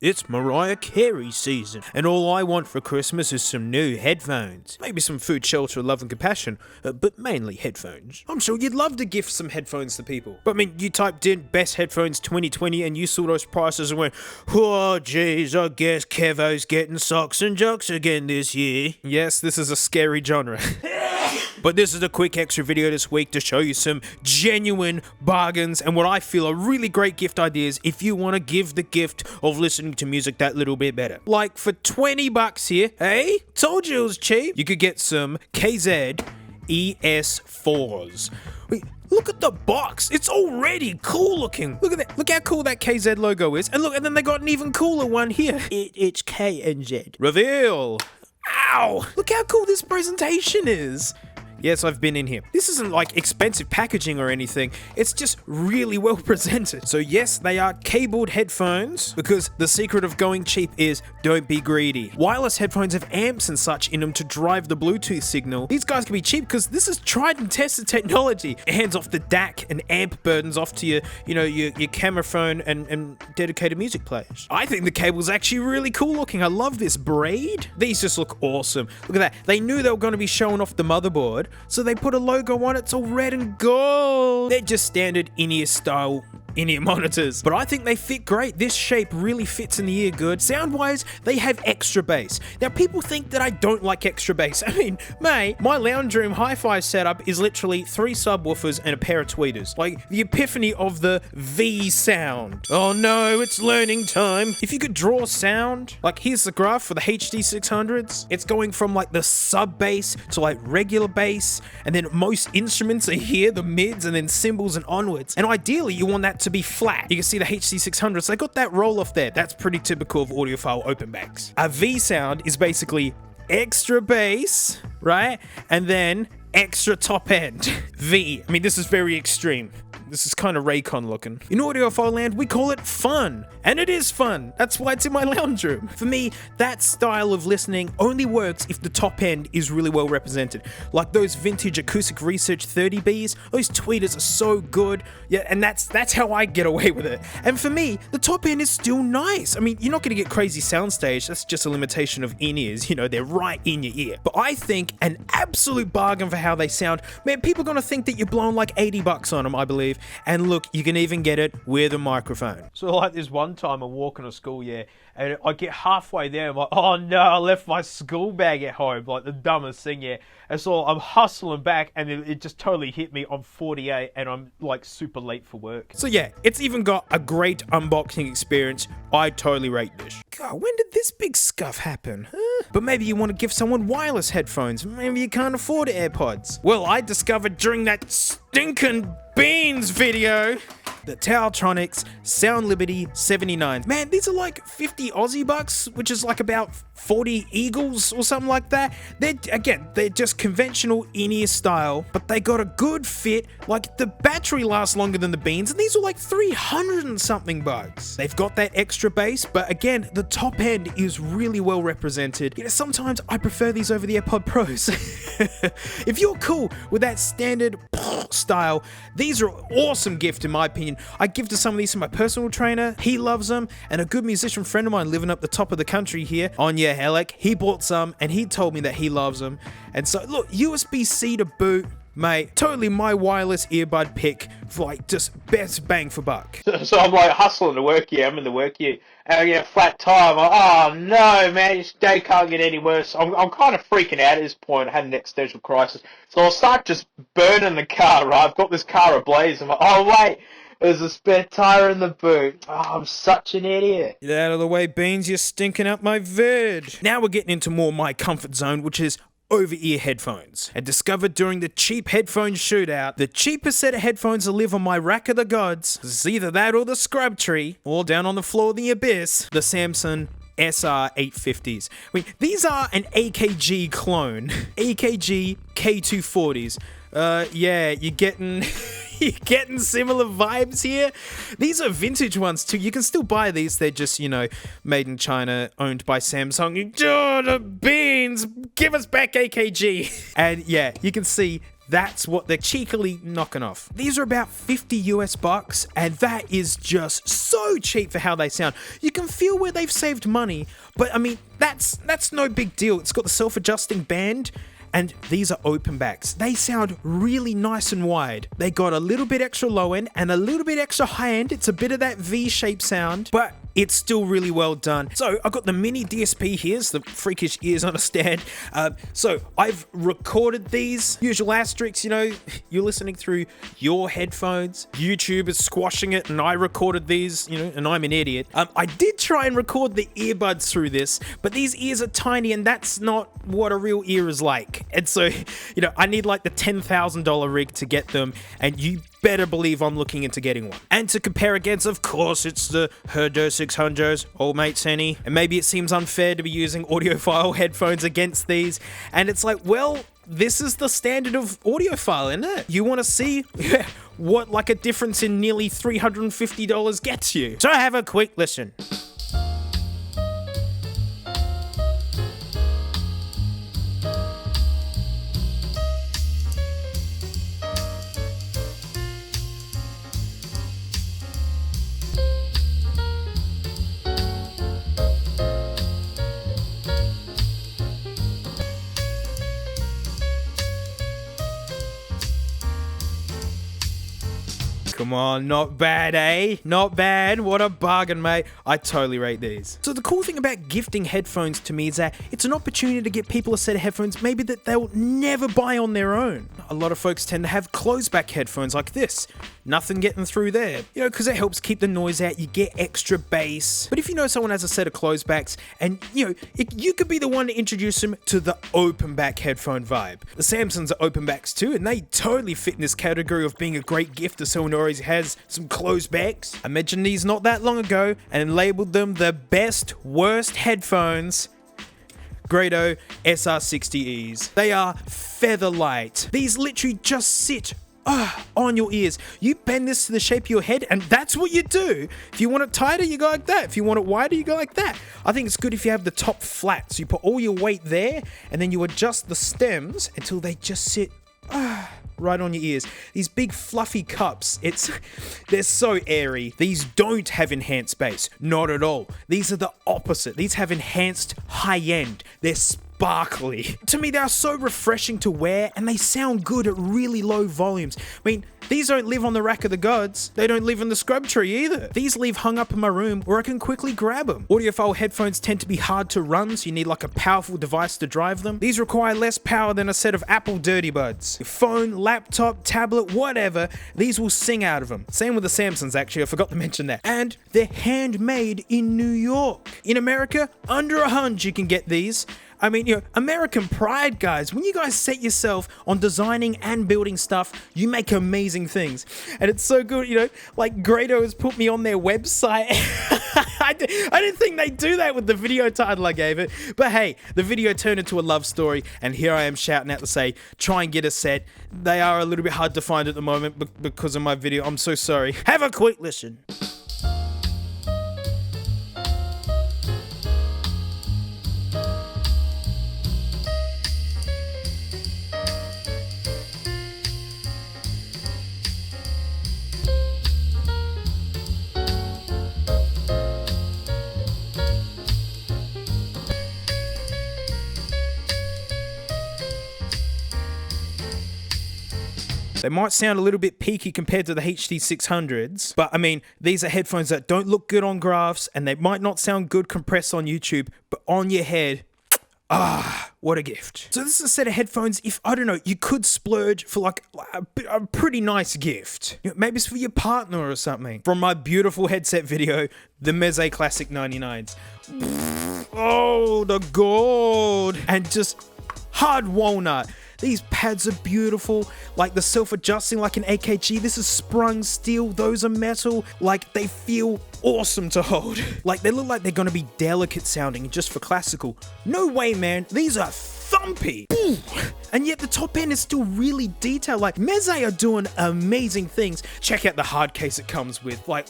It's Mariah Carey season, and all I want for Christmas is some new headphones. Maybe some food, shelter, love and compassion, but mainly headphones. I'm sure you'd love to gift some headphones to people. But I mean, you typed in best headphones 2020 and you saw those prices and went, oh geez, I guess Kevo's getting socks and jocks again this year. Yes, this is a scary genre. But this is a quick extra video this week to show you some genuine bargains and what I feel are really great gift ideas if you want to give the gift of listening to music that little bit better. Like for 20 bucks here, hey, told you it was cheap. You could get some KZ ES4s. Wait, look at the box. It's already cool looking. Look at that. Look how cool that KZ logo is. And look, and then they got an even cooler one here. It's K and Z. Reveal. Ow. Look how cool this presentation is. Yes, I've been in here. This isn't like expensive packaging or anything. It's just really well presented. So yes, they are cabled headphones because the secret of going cheap is don't be greedy. Wireless headphones have amps and such in them to drive the Bluetooth signal. These guys can be cheap because this is tried and tested technology. It hands off the DAC and amp burdens off to your camera phone and dedicated music players. I think the cable's actually really cool looking. I love this braid. These just look awesome. Look at that. They knew they were going to be showing off the motherboard, so they put a logo on it. It's all red and gold. They're just standard in-ear style in-ear monitors, but I think they fit great. This shape really fits in the ear good. Sound-wise, they have extra bass. Now, people think that I don't like extra bass. I mean, mate, my lounge room hi-fi setup is literally 3 subwoofers and a pair of tweeters. Like, the epiphany of the V sound. Oh no, it's learning time. If you could draw sound, like here's the graph for the HD 600s. It's going from like the sub bass to like regular bass, and then most instruments are here, the mids, and then cymbals and onwards. And ideally, you want that to be flat. You can see the HD 600s, they got that roll off there. That's pretty typical of audiophile open backs. A V sound is basically extra bass, right? And then extra top end. V. I mean, this is very extreme. This is kind of Raycon looking. In audiophile land, we call it fun. And it is fun. That's why it's in my lounge room. For me, that style of listening only works if the top end is really well represented. Like those vintage Acoustic Research 30Bs, those tweeters are so good. Yeah, and that's how I get away with it. And for me, the top end is still nice. I mean, you're not going to get crazy soundstage. That's just a limitation of in-ears. You know, they're right in your ear. But I think an absolute bargain for how they sound. Man, people are going to think that you're blowing like 80 bucks on them, I believe. And look, you can even get it with a microphone. So like this one time I'm walking to school, yeah, and I get halfway there, I'm like, oh no, I left my school bag at home, like the dumbest thing, yeah. And so I'm hustling back, and it just totally hit me. I'm 48, and I'm like super late for work. So yeah, it's even got a great unboxing experience. I totally rate this. God, when did this big scuff happen? Huh? But maybe you want to give someone wireless headphones. Maybe you can't afford AirPods. Well, I discovered during that stinking beans video the Taotronics Sound Liberty 79. Man, these are like 50 Aussie bucks, which is like about 40 Eagles or something like that. They're just conventional in-ear style, but they got a good fit. Like the battery lasts longer than the beans, and these are like 300 and something bucks. They've got that extra bass, but again, the top end is really well represented. You know, sometimes I prefer these over the AirPod Pros. If you're cool with that standard style, these are an awesome gift in my opinion. I gifted some of these to my personal trainer. He loves them. And a good musician friend of mine living up the top of the country here, Anya Helek, he bought some and he told me that he loves them. And so look, USB-C to boot, mate, totally my wireless earbud pick for like just best bang for buck. So I'm like hustling to work here. I'm in the work here. And I get a flat tire. I'm like, oh no, man, this day can't get any worse. I'm kind of freaking out at this point. I had an existential crisis. So I'll start just burning the car, right? I've got this car ablaze. I'm like, oh wait, there's a spare tire in the boot. Oh, I'm such an idiot. Get out of the way, Beans. You're stinking up my vid. Now we're getting into more my comfort zone, which is over-ear headphones. And discovered during the cheap headphone shootout, the cheapest set of headphones to live on my rack of the gods is either that or the scrub tree, or down on the floor of the abyss, the Samsung SR850s. I mean, these are an AKG clone. AKG K240s. Yeah, you're getting... You're getting similar vibes here. These are vintage ones too. You can still buy these. They're just, you know, made in China, owned by Samsung. Oh, the beans! Give us back AKG. And yeah, you can see That's what they're cheekily knocking off. These are about 50 US bucks, and that is just so cheap for how they sound. You can feel where they've saved money, but I mean, that's no big deal. It's got the self-adjusting band, and these are open backs. They sound really nice and wide. They got a little bit extra low end and a little bit extra high end. It's a bit of that V-shaped sound, but it's still really well done. So I've got the mini DSP here. It's the freakish ears on a stand. So I've recorded these. Usual asterisks, you know, you're listening through your headphones. YouTube is squashing it, and I recorded these, you know, and I'm an idiot. I did try and record the earbuds through this, but these ears are tiny, and that's not what a real ear is like. And so, you know, I need like the $10,000 rig to get them, and you better believe I'm looking into getting one. And to compare against, of course, it's the Herder 600s, old mate Senny. And maybe it seems unfair to be using audiophile headphones against these. And it's like, well, this is the standard of audiophile, isn't it? You want to see what like a difference in nearly $350 gets you. So have a quick listen. Come on, not bad, eh? Not bad. What a bargain, mate. I totally rate these. So the cool thing about gifting headphones to me is that it's an opportunity to get people a set of headphones maybe that they'll never buy on their own. A lot of folks tend to have closed back headphones like this. Nothing getting through there. You know, because it helps keep the noise out. You get extra bass. But if you know someone has a set of closed backs and, you know, you could be the one to introduce them to the open back headphone vibe. The Samsungs are open backs too, and they totally fit in this category of being a great gift to someone who already has some closed backs. I mentioned these not that long ago and labeled them the best worst headphones. Grado SR60Es. They are feather light. These literally just sit on your ears. You bend this to the shape of your head, and that's what you do. If you want it tighter, you go like that. If you want it wider, you go like that. I think it's good if you have the top flat, so you put all your weight there, and then you adjust the stems until they just sit right on your ears. These big fluffy cups, they're so airy. These don't have enhanced bass, not at all. These are the opposite. These have enhanced high end. They're sparkly. To me, they are so refreshing to wear, and they sound good at really low volumes. I mean, these don't live on the rack of the gods. They don't live in the scrub tree either. These live hung up in my room where I can quickly grab them. Audiophile headphones tend to be hard to run, so you need like a powerful device to drive them. These require less power than a set of Apple Dirty Buds. Your phone, laptop, tablet, whatever, these will sing out of them. Same with the Samsungs, actually. I forgot to mention that. And they're handmade in New York. In America, under $100 you can get these. I mean, you know, American pride, guys. When you guys set yourself on designing and building stuff, you make amazing things. And it's so good, you know, like Grado has put me on their website. I didn't think they'd do that with the video title I gave it. But hey, the video turned into a love story, and here I am shouting out to say, try and get a set. They are a little bit hard to find at the moment because of my video. I'm so sorry. Have a quick listen. They might sound a little bit peaky compared to the HD600s, but I mean, these are headphones that don't look good on graphs, and they might not sound good compressed on YouTube, but on your head, what a gift. So this is a set of headphones, if, I don't know, you could splurge for like a pretty nice gift. You know, maybe it's for your partner or something. From my beautiful headset video, the Meze Classic 99s. Oh, the gold. And just hard walnut. These pads are beautiful, like the self-adjusting like an AKG. This is sprung steel, those are metal. Like, they feel awesome to hold. Like, they look like they're gonna be delicate sounding just for classical. No way, man, these are thumpy. And yet the top end is still really detailed. Like, Meze are doing amazing things. Check out the hard case it comes with. Like,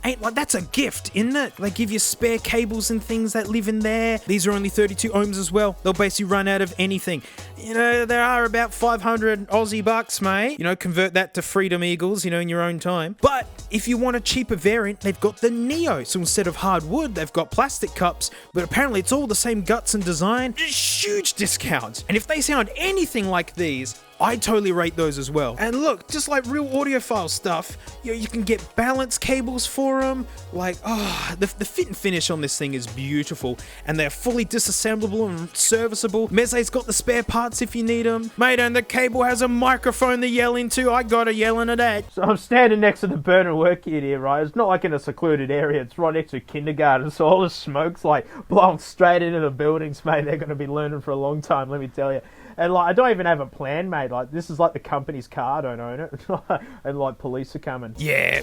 ain't like, that's a gift, isn't it? They give you spare cables and things that live in there. These are only 32 ohms as well. They'll basically run out of anything. You know, there are about 500 Aussie bucks, mate. You know, convert that to Freedom Eagles, you know, in your own time. But if you want a cheaper variant, they've got the Neo. So instead of hardwood, they've got plastic cups, but apparently it's all the same guts and design. Huge discounts. And if they sound anything like these, I totally rate those as well. And look, just like real audiophile stuff, you can get balance cables for them. Like, the fit and finish on this thing is beautiful. And they're fully disassemblable and serviceable. Meze's got the spare parts if you need them. Mate, and the cable has a microphone to yell into. I gotta yell into that. So I'm standing next to the burner work kit here, right? It's not like in a secluded area. It's right next to a kindergarten. So all the smoke's like blowing straight into the buildings, mate. They're going to be learning for a long time, let me tell you. And like, I don't even have a plan, mate. Like, this is like the company's car, I don't own it. And like, police are coming. Yeah,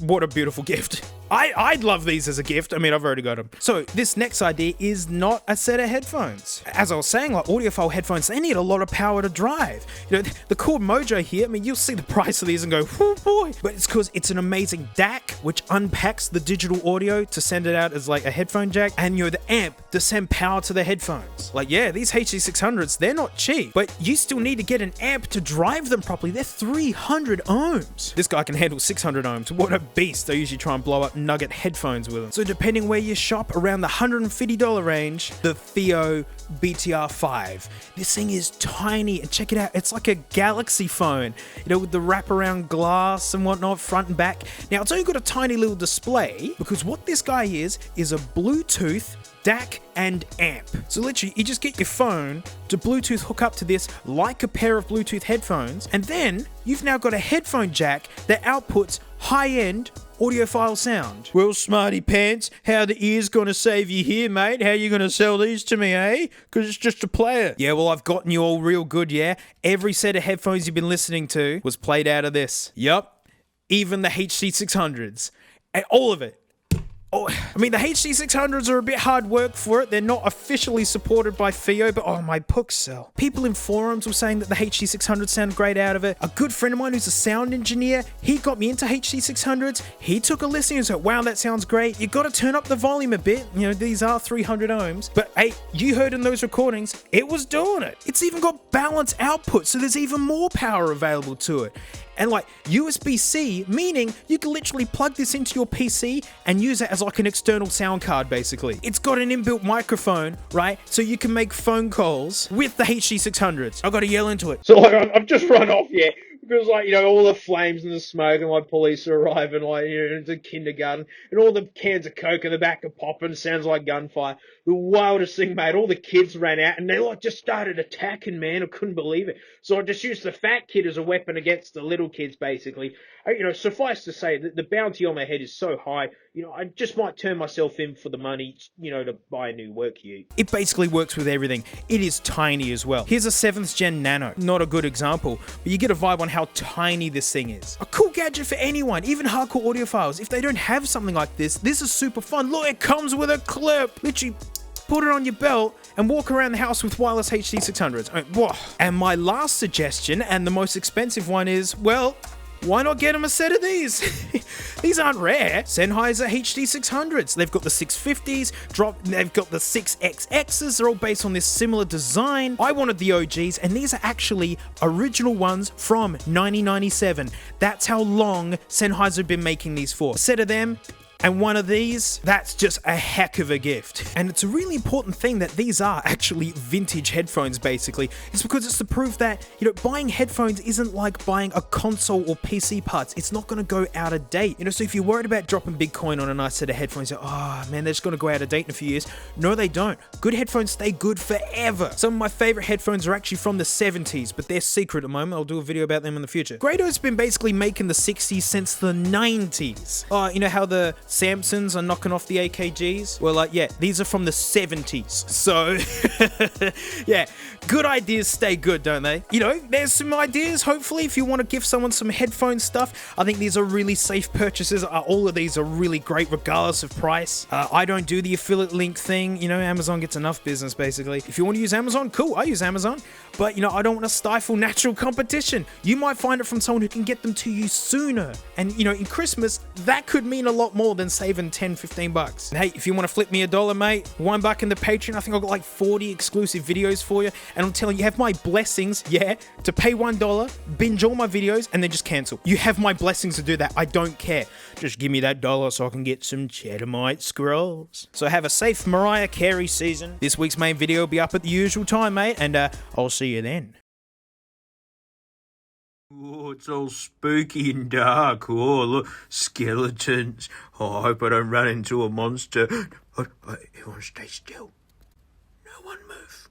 what a beautiful gift. I'd love these as a gift. I mean, I've already got them. So this next idea is not a set of headphones. As I was saying, like audiophile headphones, they need a lot of power to drive. You know, the Cord Mojo here, I mean, you'll see the price of these and go, oh boy. But it's because it's an amazing DAC, which unpacks the digital audio to send it out as like a headphone jack, and you're the amp to send power to the headphones. Like, yeah, these HD600s, they're not cheap, but you still need to get an amp to drive them properly. They're 300 ohms. This guy can handle 600 ohms. What a beast. I usually try and blow up Nugget headphones with them. So depending where you shop, around the $150 range, the Theo BTR5. This thing is tiny, and check it out, it's like a Galaxy phone, you know, with the wraparound glass and whatnot, front and back. Now, it's only got a tiny little display, because what this guy is a Bluetooth DAC and amp. So literally, you just get your phone to Bluetooth hook up to this like a pair of Bluetooth headphones, and then you've now got a headphone jack that outputs high-end audiophile sound. Well, smarty pants, how the ear's gonna save you here, mate? How you gonna sell these to me, eh? Because it's just a player. Yeah, well, I've gotten you all real good, yeah? Every set of headphones you've been listening to was played out of this. Yup. Even the HD600s. And all of it. Oh, I mean, the HD600s are a bit hard work for it. They're not officially supported by Theo, but oh, my books sell. People in forums were saying that the HD600s sound great out of it. A good friend of mine who's a sound engineer, he got me into HD600s. He took a listen and said, wow, that sounds great. You got to turn up the volume a bit. You know, these are 300 ohms. But hey, you heard in those recordings, it was doing it. It's even got balance output, so there's even more power available to it. And like USB-C, meaning you can literally plug this into your PC and use it as like an external sound card, basically. It's got an inbuilt microphone, right? So you can make phone calls with the HD600s. I gotta yell into it. So like, I've just run off, yeah. Because, like, you know, all the flames and the smoke and, like, police are arriving, like, you know, into kindergarten. And all the cans of Coke in the back are popping. Sounds like gunfire. The wildest thing, mate. All the kids ran out and they, like, just started attacking, man. I couldn't believe it. So I just used the fat kid as a weapon against the little kids, basically. You know, suffice to say that the bounty on my head is so high, you know, I just might turn myself in for the money, you know, to buy a new work ute. It basically works with everything. It is tiny as well. Here's a 7th gen Nano. Not a good example, but you get a vibe on how tiny this thing is. A cool gadget for anyone, even hardcore audiophiles. If they don't have something like this is super fun. Look, it comes with a clip. Literally, put it on your belt and walk around the house with wireless HD600s. And my last suggestion, and the most expensive one, is, well, why not get them a set of these? These aren't rare. Sennheiser HD600s. They've got the 650s, they've got the 6XXs. They're all based on this similar design. I wanted the OGs, and these are actually original ones from 1997. That's how long Sennheiser have been making these for. A set of them, and one of these, that's just a heck of a gift. And it's a really important thing that these are actually vintage headphones, basically. It's because it's the proof that, you know, buying headphones isn't like buying a console or PC parts. It's not gonna go out of date. You know, so if you're worried about dropping big coin on a nice set of headphones, you're, oh man, they're just gonna go out of date in a few years. No, they don't. Good headphones stay good forever. Some of my favorite headphones are actually from the 70s, but they're secret at the moment. I'll do a video about them in the future. Grado's been basically making the 60s since the 90s. You know how the Samsons are knocking off the AKGs. Well, yeah, these are from the 70s. So, yeah, good ideas stay good, don't they? You know, there's some ideas, hopefully, if you want to give someone some headphone stuff. I think these are really safe purchases. All of these are really great, regardless of price. I don't do the affiliate link thing. You know, Amazon gets enough business, basically. If you want to use Amazon, cool, I use Amazon. But, you know, I don't want to stifle natural competition. You might find it from someone who can get them to you sooner. And, you know, in Christmas, that could mean a lot more than saving 10, 15 bucks. And hey, if you want to flip me $1, mate, $1 in the Patreon, I think I've got like 40 exclusive videos for you. And I'm telling you, you have my blessings, yeah, to pay $1, binge all my videos, and then just cancel. You have my blessings to do that. I don't care. Just give me that $1 so I can get some Cheddarmite scrolls. So have a safe Mariah Carey season. This week's main video will be up at the usual time, mate, and I'll see you then. Oh, it's all spooky and dark. Oh, look, skeletons. Oh, I hope I don't run into a monster. Everyone stay still. No one move.